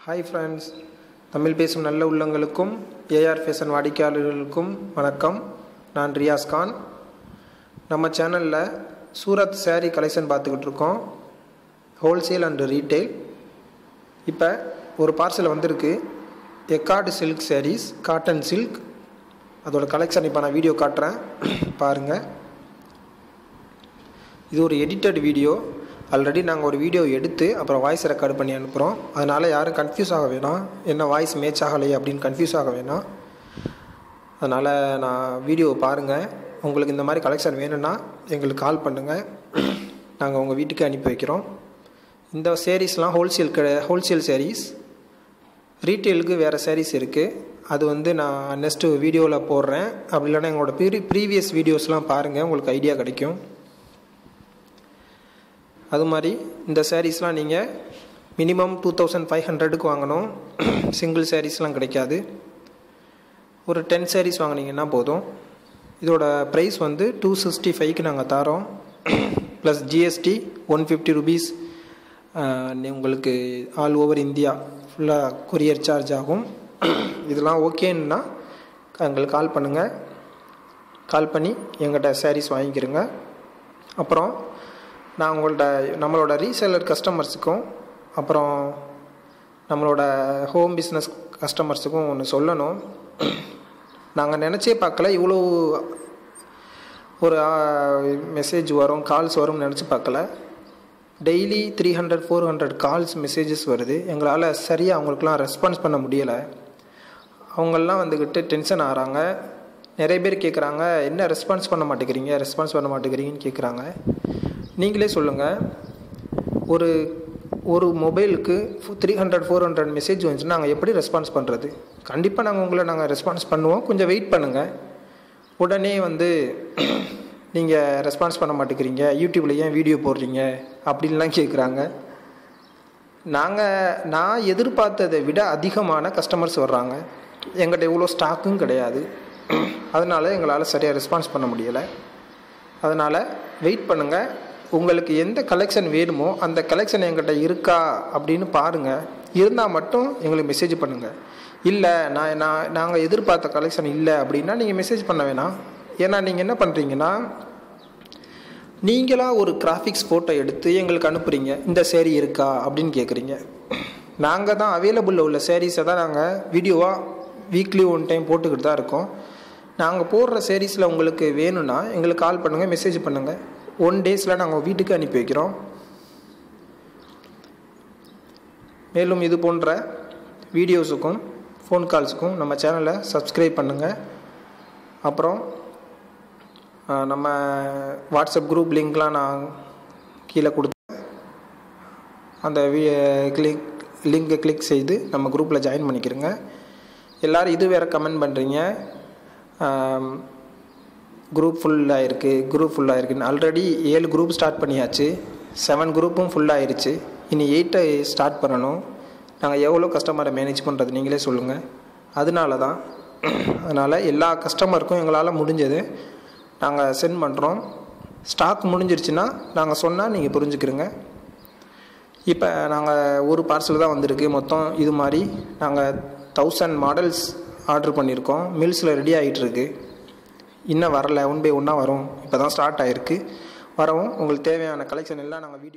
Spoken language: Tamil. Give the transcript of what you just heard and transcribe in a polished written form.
ஹாய் ஃப்ரெண்ட்ஸ், தமிழ் பேசும் நல்ல உள்ளங்களுக்கும் ஏஆர் ஃபேஷன் வாடிக்கையாளர்களுக்கும் வணக்கம். நான் ரியாஸ் கான். நம்ம சேனலில் சூரத் சேரீ கலெக்ஷன் பார்த்துக்கிட்டு இருக்கோம், ஹோல்சேல் அண்டு ரீட்டெயில். இப்போ ஒரு பார்சல் வந்திருக்கு, எக்கார்டு சில்க் சாரீஸ், காட்டன் சில்க். அதோட கலெக்ஷன் இப்போ நான் வீடியோ காட்டுறேன், பாருங்கள். இது ஒரு எடிட்டட் வீடியோ. ஆல்ரெடி நாங்கள் ஒரு வீடியோ எடுத்து அப்புறம் வாய்ஸ் ரெக்கார்டு பண்ணி அனுப்புகிறோம். அதனால் யாரும் கன்ஃபியூஸ் ஆக வேணாம், என்ன வாய்ஸ் மேட்ச் ஆகலையே அப்படின்னு கன்ஃபியூஸ் ஆக வேணாம். அதனால் நான் வீடியோவை பாருங்கள். உங்களுக்கு இந்த மாதிரி கலெக்ஷன் வேணும்னா எங்களுக்கு கால் பண்ணுங்கள், நாங்கள் உங்கள் வீட்டுக்கு அனுப்பி வைக்கிறோம். இந்த சேரீஸ்லாம் ஹோல்சேல் சேரீஸ். ரீட்டெயிலுக்கு வேறு சேரீஸ் இருக்குது, அது நான் நெக்ஸ்ட்டு வீடியோவில் போடுறேன். அப்படி இல்லைன்னா எங்களோட ப்ரீவியஸ் வீடியோஸ்லாம் பாருங்கள், உங்களுக்கு ஐடியா கிடைக்கும். அது மாதிரி இந்த சாரீஸ்லாம் நீங்கள் மினிமம் 2500க்கு வாங்கணும். சிங்கிள் சாரீஸ்லாம் கிடைக்காது. ஒரு 10 சாரீஸ் வாங்கினீங்கன்னா போதும். இதோட ப்ரைஸ் 265க்கு நாங்கள் தரோம், ப்ளஸ் ஜிஎஸ்டி 150 ருபீஸ். உங்களுக்கு ஆல் ஓவர் இந்தியா ஃபுல்லாக கொரியர் சார்ஜ் ஆகும். இதெல்லாம் ஓகேன்னா எங்களுக்கு கால் பண்ணுங்கள். கால் பண்ணி எங்கிட்ட சாரீஸ் வாங்கிக்கிறங்க. அப்புறம் நான் நம்மளோட ரீசேலர் கஸ்டமர்ஸுக்கும் அப்புறம் நம்மளோட ஹோம் பிஸ்னஸ் கஸ்டமர்ஸுக்கும் ஒன்று சொல்லணும். நாங்கள் நினச்சே பார்க்கல, இவ்வளோ ஒரு மெசேஜ் வரும், கால்ஸ் வரும்னு நினச்சி பார்க்கல. டெய்லி 300-400 கால்ஸ் மெசேஜஸ் வருது. எங்களால் சரியாக அவங்களுக்குலாம் ரெஸ்பான்ஸ் பண்ண முடியலை. அவங்கெல்லாம் டென்ஷன் ஆகிறாங்க. நிறைய பேர் கேட்குறாங்க, என்ன ரெஸ்பான்ஸ் பண்ண மாட்டேங்கிறீங்கன்னு கேட்குறாங்க. நீங்களே சொல்லுங்கள், ஒரு மொபைலுக்கு 300-400 மெசேஜ் வந்துச்சுன்னா நாங்கள் எப்படி ரெஸ்பான்ஸ் பண்ணுறது? கண்டிப்பாக நாங்கள் ரெஸ்பான்ஸ் பண்ணுவோம். கொஞ்சம் வெயிட் பண்ணுங்கள். உடனே நீங்கள் ரெஸ்பான்ஸ் பண்ண மாட்டேங்கிறீங்க, யூடியூப்பில் ஏன் வீடியோ போடுறீங்க அப்படின்லாம் கேட்குறாங்க. நான் எதிர்பார்த்ததை விட அதிகமான கஸ்டமர்ஸ் வர்றாங்க. எங்கிட்ட இவ்வளோ ஸ்டாக்கும் கிடையாது. அதனால் எங்களால் சரியாக ரெஸ்பான்ஸ் பண்ண முடியலை. அதனால் வெயிட் பண்ணுங்கள். உங்களுக்கு எந்த கலெக்ஷன் வேணுமோ அந்த கலெக்ஷன் எங்கிட்ட இருக்கா அப்படின்னு பாருங்கள். இருந்தால் மட்டும் எங்களுக்கு மெசேஜ் பண்ணுங்கள். இல்லை நாங்கள் எதிர்பார்த்த கலெக்ஷன் இல்லை அப்படின்னா நீங்கள் மெசேஜ் பண்ண வேணாம். ஏன்னா நீங்கள் என்ன பண்ணுறீங்கன்னா, நீங்களாக ஒரு கிராஃபிக்ஸ் ஃபோட்டோ எடுத்து எங்களுக்கு அனுப்புகிறீங்க, இந்த சேரீ இருக்கா அப்படின்னு கேட்குறீங்க. நாங்கள் தான் அவைலபிளில் உள்ள சேரீஸை தான் நாங்கள் வீடியோவாக வீக்லி 1 டைம் போட்டுக்கிட்டு தான் இருக்கோம். நாங்கள் போடுற சேரீஸில் உங்களுக்கு வேணும்னா எங்களுக்கு கால் பண்ணுங்கள், மெசேஜ் பண்ணுங்கள். 1 டேஸில் நாங்கள் வீட்டுக்கு அனுப்பி வைக்கிறோம். மேலும் இது போன்ற வீடியோஸுக்கும் ஃபோன் கால்ஸுக்கும் நம்ம சேனலை சப்ஸ்கிரைப் பண்ணுங்கள். அப்புறம் நம்ம வாட்ஸ்அப் குரூப் லிங்க்லாம் நான் கீழே கொடுத்தேன். அந்த லிங்கை கிளிக் செய்து நம்ம குரூப்பில் ஜாயின் பண்ணிக்கிறோங்க. எல்லோரும் இது வேறு கமெண்ட் பண்ணுறீங்க, குரூப் ஃபுல்லாக இருக்குன்னு. ஆல்ரெடி 7 குரூப் ஸ்டார்ட் பண்ணியாச்சு, 7 குரூப்பும் ஃபுல்லாகிருச்சு. இனி 8 ஸ்டார்ட் பண்ணணும். நாங்கள் எவ்வளோ கஸ்டமரை மேனேஜ் பண்ணுறது நீங்களே சொல்லுங்கள். அதனால் எல்லா கஸ்டமருக்கும் எங்களால் முடிஞ்சது நாங்கள் சென்ட் பண்ணுறோம். ஸ்டாக் முடிஞ்சிருச்சுன்னா நாங்கள் சொன்னால் நீங்கள் புரிஞ்சுக்கிறங்க. இப்போ நாங்கள் ஒரு பார்சல் தான் வந்திருக்கு. மொத்தம் இது மாதிரி நாங்கள் 1000 மாடல்ஸ் ஆர்டர் பண்ணியிருக்கோம். மில்ஸில் ரெடி ஆகிட்டுருக்கு, இன்னும் வரலை. 1 by 1 வரும். இப்போ தான் ஸ்டார்ட் ஆகிருக்கு. வரவும் உங்களுக்கு தேவையான கலெக்ஷன் எல்லாம் நாங்கள் வீடியோ